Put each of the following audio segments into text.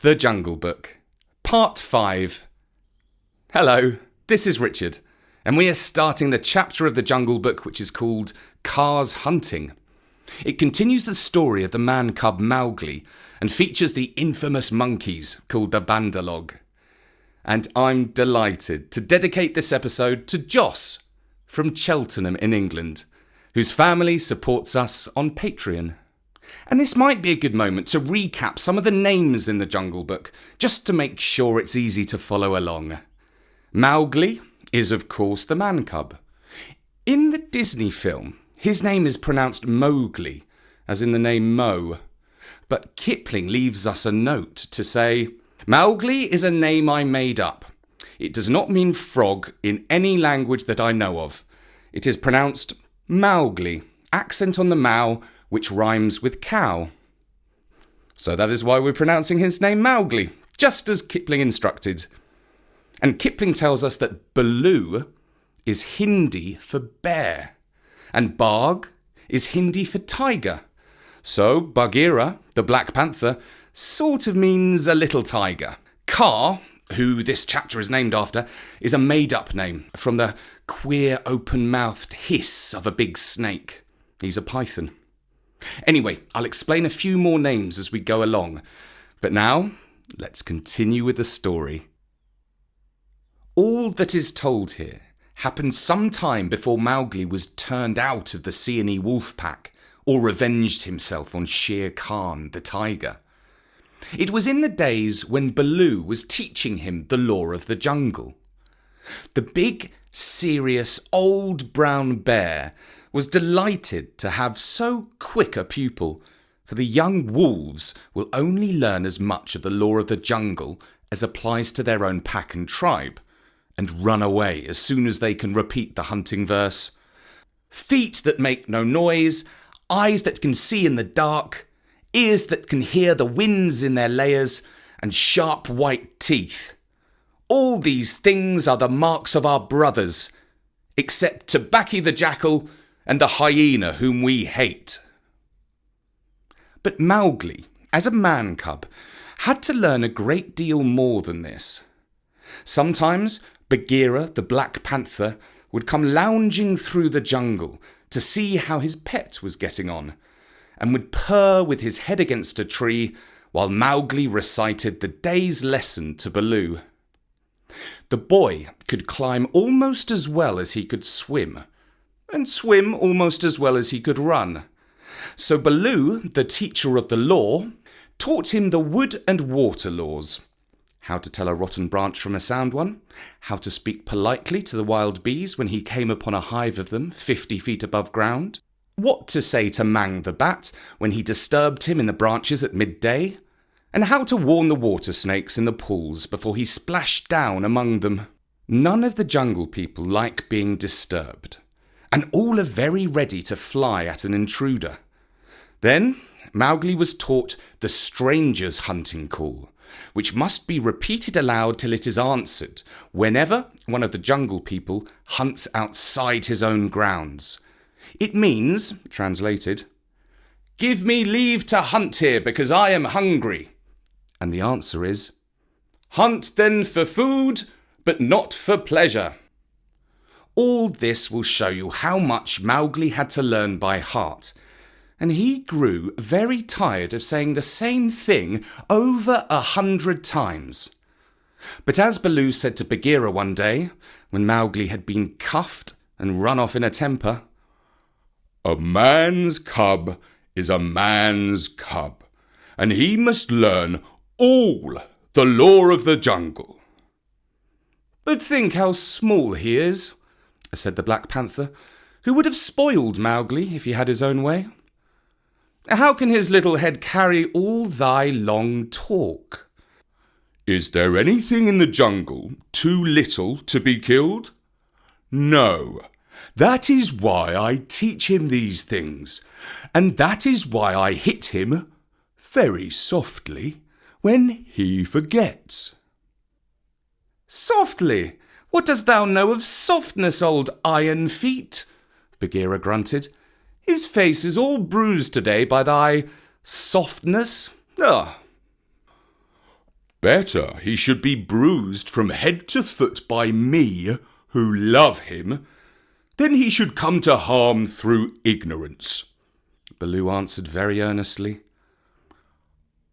The Jungle Book, Part 5. Hello, this is Richard, and we are starting the chapter of The Jungle Book which is called Cars Hunting. It continues the story of the man cub Mowgli and features the infamous monkeys called the Bandalog. And I'm delighted to dedicate this episode to Joss from Cheltenham in England, whose family supports us on Patreon. And this might be a good moment to recap some of the names in the Jungle Book, just to make sure it's easy to follow along. Mowgli is, of course, the man cub. In the Disney film, his name is pronounced Mowgli, as in the name Mo. But Kipling leaves us a note to say, Mowgli is a name I made up. It does not mean frog in any language that I know of. It is pronounced Mowgli, accent on the Mao, which rhymes with cow. So that is why we're pronouncing his name Mowgli, just as Kipling instructed. And Kipling tells us that Baloo is Hindi for bear, and Barg is Hindi for tiger. So Bagheera, the Black Panther, sort of means a little tiger. Kaa, who this chapter is named after, is a made-up name from the queer open-mouthed hiss of a big snake. He's a python. Anyway, I'll explain a few more names as we go along. But now, let's continue with the story. All that is told here happened some time before Mowgli was turned out of the Seeonee wolf pack or revenged himself on Shere Khan, the tiger. It was in the days when Baloo was teaching him the law of the jungle. The big, serious, old brown bear was delighted to have so quick a pupil, for the young wolves will only learn as much of the law of the jungle as applies to their own pack and tribe, and run away as soon as they can repeat the hunting verse. Feet that make no noise, eyes that can see in the dark, ears that can hear the winds in their layers, and sharp white teeth. All these things are the marks of our brothers, except Tabaki the jackal and the hyena whom we hate. But Mowgli, as a man cub, had to learn a great deal more than this. Sometimes Bagheera, the Black Panther, would come lounging through the jungle to see how his pet was getting on, and would purr with his head against a tree while Mowgli recited the day's lesson to Baloo. The boy could climb almost as well as he could swim, and swim almost as well as he could run. So Baloo, the teacher of the law, taught him the wood and water laws. How to tell a rotten branch from a sound one, how to speak politely to the wild bees when he came upon a hive of them 50 feet above ground, what to say to Mang the bat when he disturbed him in the branches at midday, and how to warn the water snakes in the pools before he splashed down among them. None of the jungle people like being disturbed, and all are very ready to fly at an intruder. Then Mowgli was taught the stranger's hunting call, which must be repeated aloud till it is answered whenever one of the jungle people hunts outside his own grounds. It means, translated, "Give me leave to hunt here because I am hungry." And the answer is, "Hunt then for food, but not for pleasure." All this will show you how much Mowgli had to learn by heart, and he grew very tired of saying the same thing over 100 times. But as Baloo said to Bagheera one day, when Mowgli had been cuffed and run off in a temper, "A man's cub is a man's cub, and he must learn all the law of the jungle." "But think how small he is," said the Black Panther, who would have spoiled Mowgli if he had his own way. "How can his little head carry all thy long talk?" "Is there anything in the jungle too little to be killed? No. That is why I teach him these things, and that is why I hit him very softly when he forgets." "Softly? What dost thou know of softness, old iron feet?" Bagheera grunted. "His face is all bruised today by thy softness. Ugh." Better he should be bruised from head to foot by me, who love him, than he should come to harm through ignorance," Baloo answered very earnestly.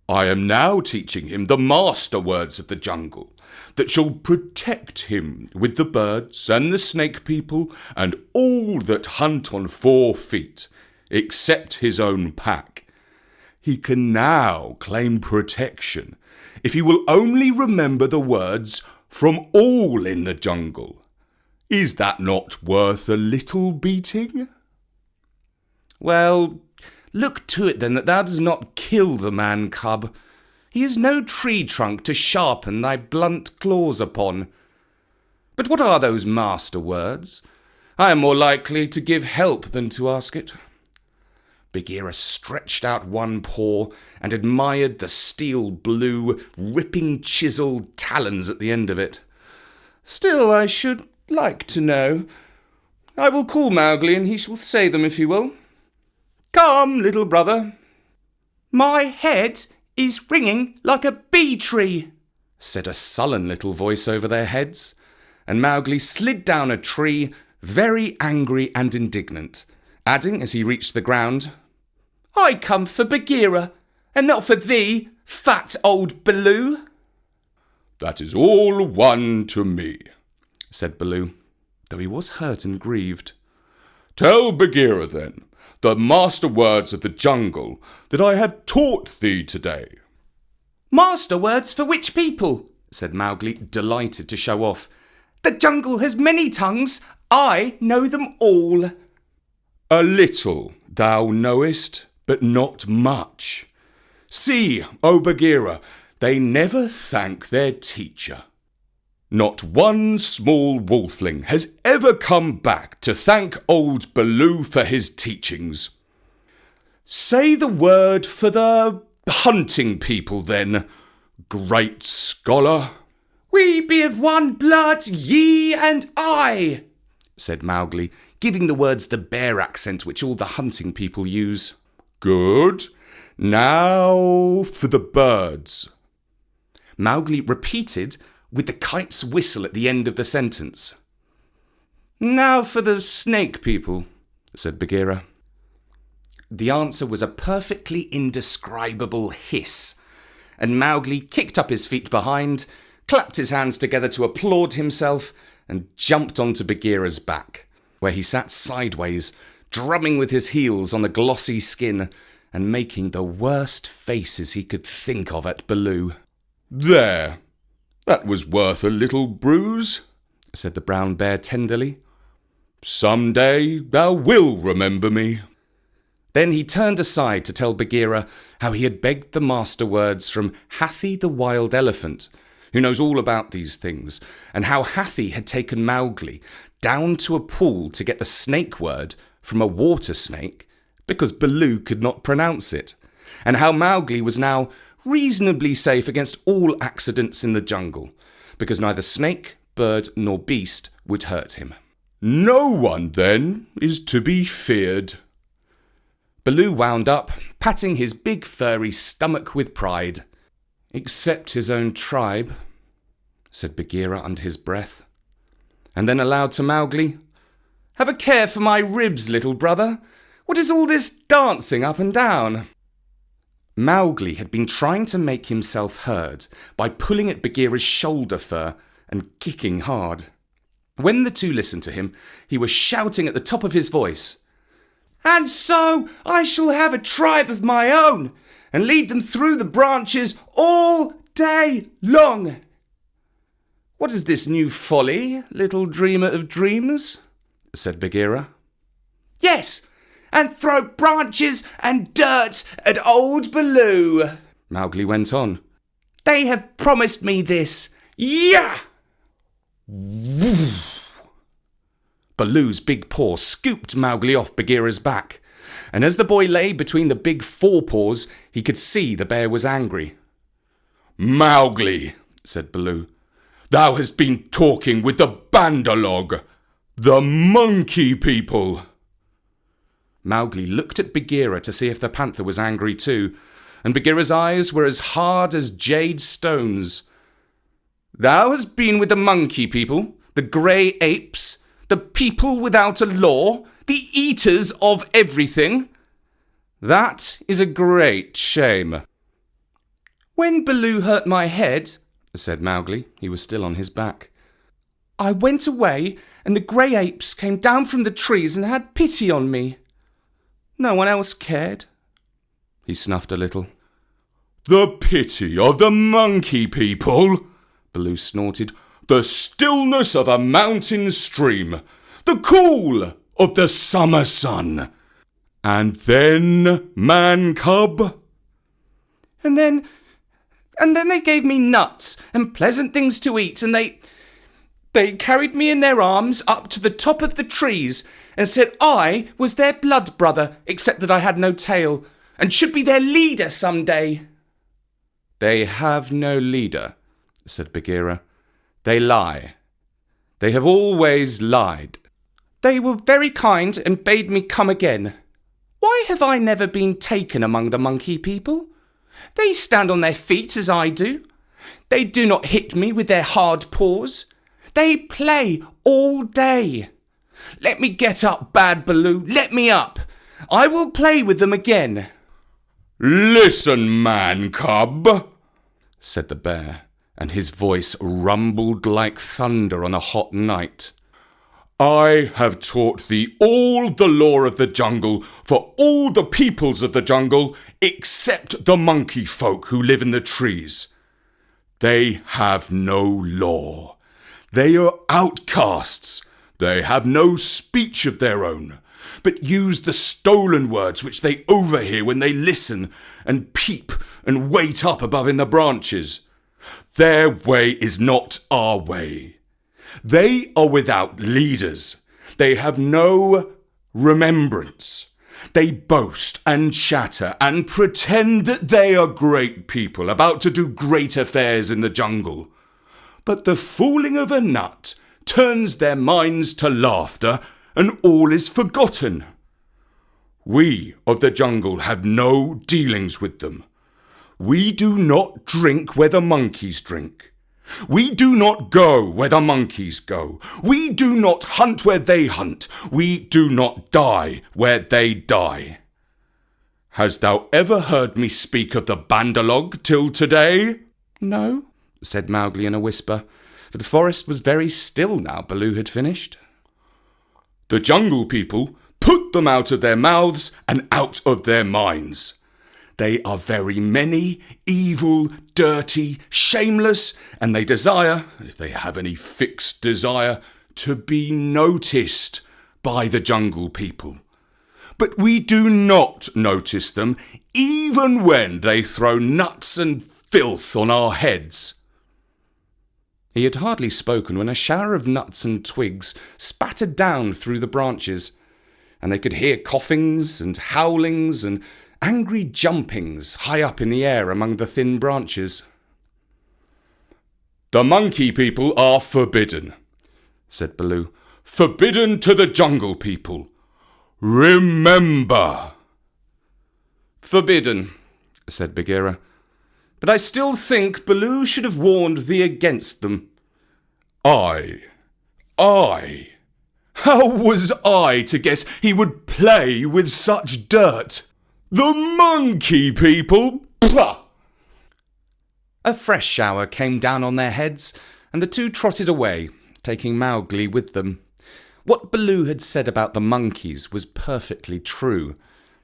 "I am now teaching him the master words of the jungle, that shall protect him with the birds and the snake people and all that hunt on 4 feet, except his own pack. He can now claim protection if he will only remember the words from all in the jungle. Is that not worth a little beating?" "Well, look to it then that thou does not kill the man-cub. He is no tree trunk to sharpen thy blunt claws upon. But what are those master words? I am more likely to give help than to ask it." Bagheera stretched out one paw and admired the steel-blue, ripping chiseled talons at the end of it. "Still, I should like to know. I will call Mowgli, and he shall say them if he will. Come, little brother." "My head is ringing like a bee-tree," said a sullen little voice over their heads, and Mowgli slid down a tree, very angry and indignant, adding as he reached the ground, "I come for Bagheera, and not for thee, fat old Baloo." "That is all one to me," said Baloo, though he was hurt and grieved. "Tell Bagheera, then, the master words of the jungle that I have taught thee today." "Master words for which people?" said Mowgli, delighted to show off. "The jungle has many tongues. I know them all." "A little thou knowest, but not much. See, O Bagheera, they never thank their teacher. Not one small wolfling has ever come back to thank old Baloo for his teachings. Say the word for the hunting people, then, great scholar." "We be of one blood, ye and I," said Mowgli, giving the words the bear accent which all the hunting people use. "Good. Now for the birds." Mowgli repeated with the kite's whistle at the end of the sentence. "Now for the snake people," said Bagheera. The answer was a perfectly indescribable hiss, and Mowgli kicked up his feet behind, clapped his hands together to applaud himself, and jumped onto Bagheera's back, where he sat sideways, drumming with his heels on the glossy skin and making the worst faces he could think of at Baloo. "There, that was worth a little bruise," said the brown bear tenderly. "Some day thou will remember me." Then he turned aside to tell Bagheera how he had begged the master words from Hathi the wild elephant, who knows all about these things, and how Hathi had taken Mowgli down to a pool to get the snake word from a water snake because Baloo could not pronounce it, and how Mowgli was now reasonably safe against all accidents in the jungle, because neither snake, bird, nor beast would hurt him. "No one, then, is to be feared." Baloo wound up, patting his big furry stomach with pride. "Except his own tribe," said Bagheera under his breath. And then aloud to Mowgli, "Have a care for my ribs, little brother. What is all this dancing up and down?" Mowgli had been trying to make himself heard by pulling at Bagheera's shoulder fur and kicking hard. When the two listened to him, he was shouting at the top of his voice, "And so I shall have a tribe of my own, and lead them through the branches all day long." "What is this new folly, little dreamer of dreams?" said Bagheera. "Yes, and throw branches and dirt at old Baloo," Mowgli went on. "They have promised me this. Yah!" Baloo's big paw scooped Mowgli off Bagheera's back, and as the boy lay between the big forepaws, he could see the bear was angry. "Mowgli," said Baloo, "thou hast been talking with the Bandalog, the monkey people." Mowgli looked at Bagheera to see if the panther was angry too, and Bagheera's eyes were as hard as jade stones. "Thou hast been with the monkey people, the grey apes, the people without a law, the eaters of everything. That is a great shame." "When Baloo hurt my head," said Mowgli, he was still on his back, "I went away, and the grey apes came down from the trees and had pity on me. No one else cared." He snuffed a little. "The pity of the monkey people," Baloo snorted. "The stillness of a mountain stream, the cool of the summer sun. And then, man cub?" And then they gave me nuts and pleasant things to eat, and they carried me in their arms up to the top of the trees and said I was their blood brother, except that I had no tail, and should be their leader some day." "They have no leader," said Bagheera. "They lie. They have always lied." "They were very kind and bade me come again. Why have I never been taken among the monkey people? They stand on their feet as I do. They do not hit me with their hard paws. They play all day. Let me get up, Bad Baloo, let me up. I will play with them again." "Listen, man cub," said the bear, and his voice rumbled like thunder on a hot night. "I have taught thee all the law of the jungle for all the peoples of the jungle except the monkey folk who live in the trees. They have no law. They are outcasts. They have no speech of their own, but use the stolen words which they overhear when they listen and peep and wait up above in the branches. Their way is not our way. They are without leaders. They have no remembrance. They boast and chatter and pretend that they are great people about to do great affairs in the jungle. But the falling of a nut turns their minds to laughter, and all is forgotten. We of the jungle have no dealings with them. We do not drink where the monkeys drink. We do not go where the monkeys go. We do not hunt where they hunt. We do not die where they die. Hast thou ever heard me speak of the Bandalog till today?" "No," said Mowgli in a whisper, for the forest was very still now Baloo had finished. "The jungle people put them out of their mouths and out of their minds. They are very many, evil, dirty, shameless, and they desire, if they have any fixed desire, to be noticed by the jungle people. But we do not notice them, even when they throw nuts and filth on our heads." He had hardly spoken when a shower of nuts and twigs spattered down through the branches, and they could hear coughings and howlings and angry jumpings high up in the air among the thin branches. "The monkey people are forbidden," said Baloo. "Forbidden to the jungle people. Remember." "Forbidden," said Bagheera. "But I still think Baloo should have warned thee against them." I? How was I to guess he would play with such dirt? The monkey people? Pah!" A fresh shower came down on their heads, and the two trotted away, taking Mowgli with them. What Baloo had said about the monkeys was perfectly true.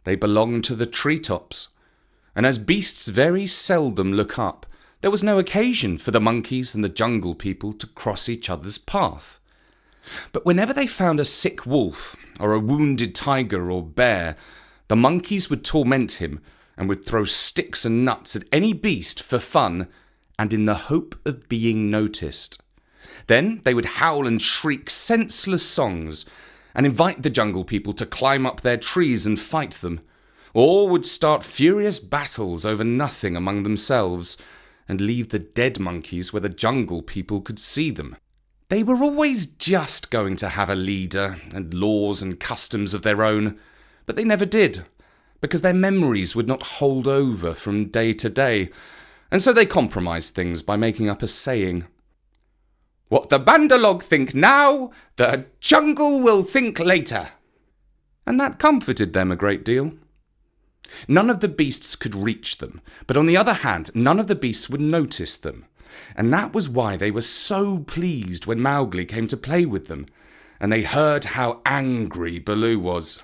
They belonged to the treetops, and as beasts very seldom look up, there was no occasion for the monkeys and the jungle people to cross each other's path. But whenever they found a sick wolf, or a wounded tiger or bear, the monkeys would torment him and would throw sticks and nuts at any beast for fun and in the hope of being noticed. Then they would howl and shriek senseless songs and invite the jungle people to climb up their trees and fight them, or would start furious battles over nothing among themselves and leave the dead monkeys where the jungle people could see them. They were always just going to have a leader and laws and customs of their own, but they never did. because their memories would not hold over from day to day, and so they compromised things by making up a saying. "What the Bandalog think now, the Jungle will think later." And that comforted them a great deal. None of the beasts could reach them, but on the other hand, none of the beasts would notice them. And that was why they were so pleased when Mowgli came to play with them, and they heard how angry Baloo was.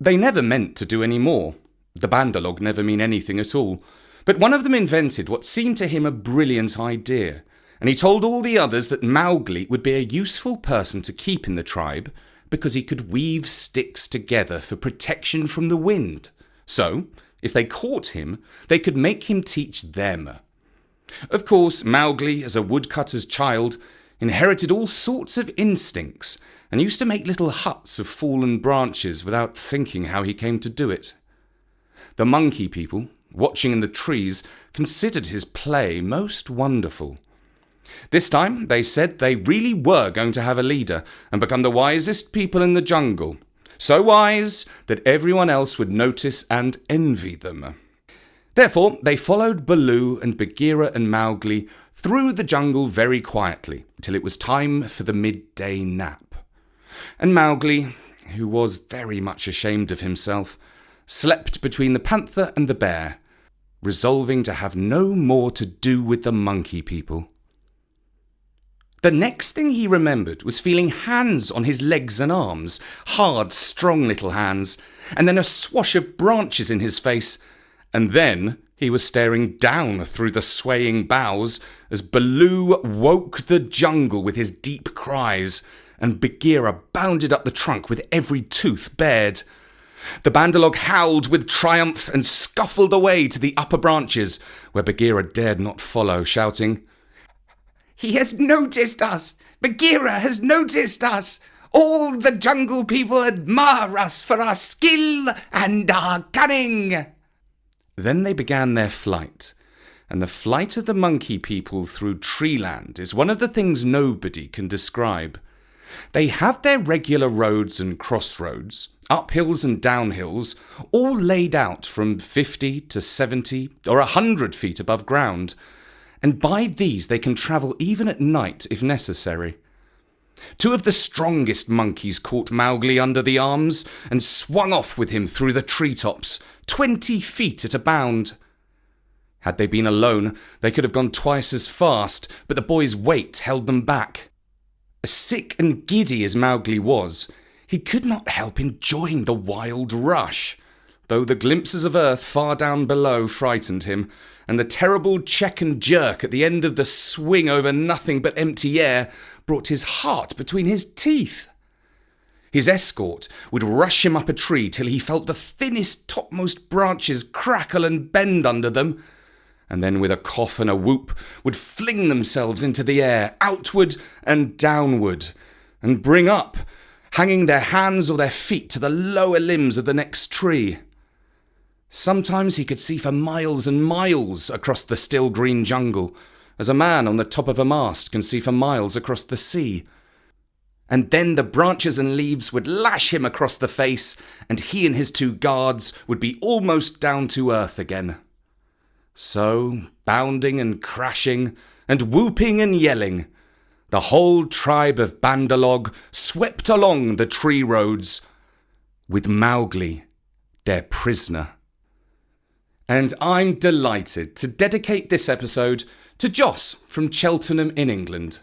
They never meant to do any more. The Bandalog never mean anything at all. But one of them invented what seemed to him a brilliant idea, and he told all the others that Mowgli would be a useful person to keep in the tribe because he could weave sticks together for protection from the wind. So, if they caught him, they could make him teach them. Of course, Mowgli, as a woodcutter's child, inherited all sorts of instincts and used to make little huts of fallen branches without thinking how he came to do it. The monkey people, watching in the trees, considered his play most wonderful. This time, they said they really were going to have a leader and become the wisest people in the jungle. So wise that everyone else would notice and envy them. Therefore, they followed Baloo and Bagheera and Mowgli through the jungle very quietly till it was time for the midday nap. And Mowgli, who was very much ashamed of himself, slept between the panther and the bear, resolving to have no more to do with the monkey people. The next thing he remembered was feeling hands on his legs and arms, hard, strong little hands, and then a swash of branches in his face, and then he was staring down through the swaying boughs as Baloo woke the jungle with his deep cries, and Bagheera bounded up the trunk with every tooth bared. The Bandalog howled with triumph and scuffled away to the upper branches, where Bagheera dared not follow, shouting, "He has noticed us! Bagheera has noticed us! All the jungle people admire us for our skill and our cunning!" Then they began their flight, and the flight of the monkey people through treeland is one of the things nobody can describe. They have their regular roads and crossroads, uphills and downhills, all laid out from 50 to 70 or 100 feet above ground, and by these they can travel even at night if necessary. Two of the strongest monkeys caught Mowgli under the arms and swung off with him through the treetops, 20 feet at a bound. Had they been alone, they could have gone twice as fast, but the boy's weight held them back. Sick and giddy as Mowgli was, he could not help enjoying the wild rush, though the glimpses of earth far down below frightened him, and the terrible check and jerk at the end of the swing over nothing but empty air brought his heart between his teeth. His escort would rush him up a tree till he felt the thinnest topmost branches crackle and bend under them, and then with a cough and a whoop would fling themselves into the air, outward and downward, and bring up, hanging their hands or their feet to the lower limbs of the next tree. Sometimes he could see for miles and miles across the still green jungle, as a man on the top of a mast can see for miles across the sea. And then the branches and leaves would lash him across the face, and he and his two guards would be almost down to earth again. So, bounding and crashing, and whooping and yelling, the whole tribe of Bandalog swept along the tree roads, with Mowgli, their prisoner. And I'm delighted to dedicate this episode to Joss from Cheltenham in England.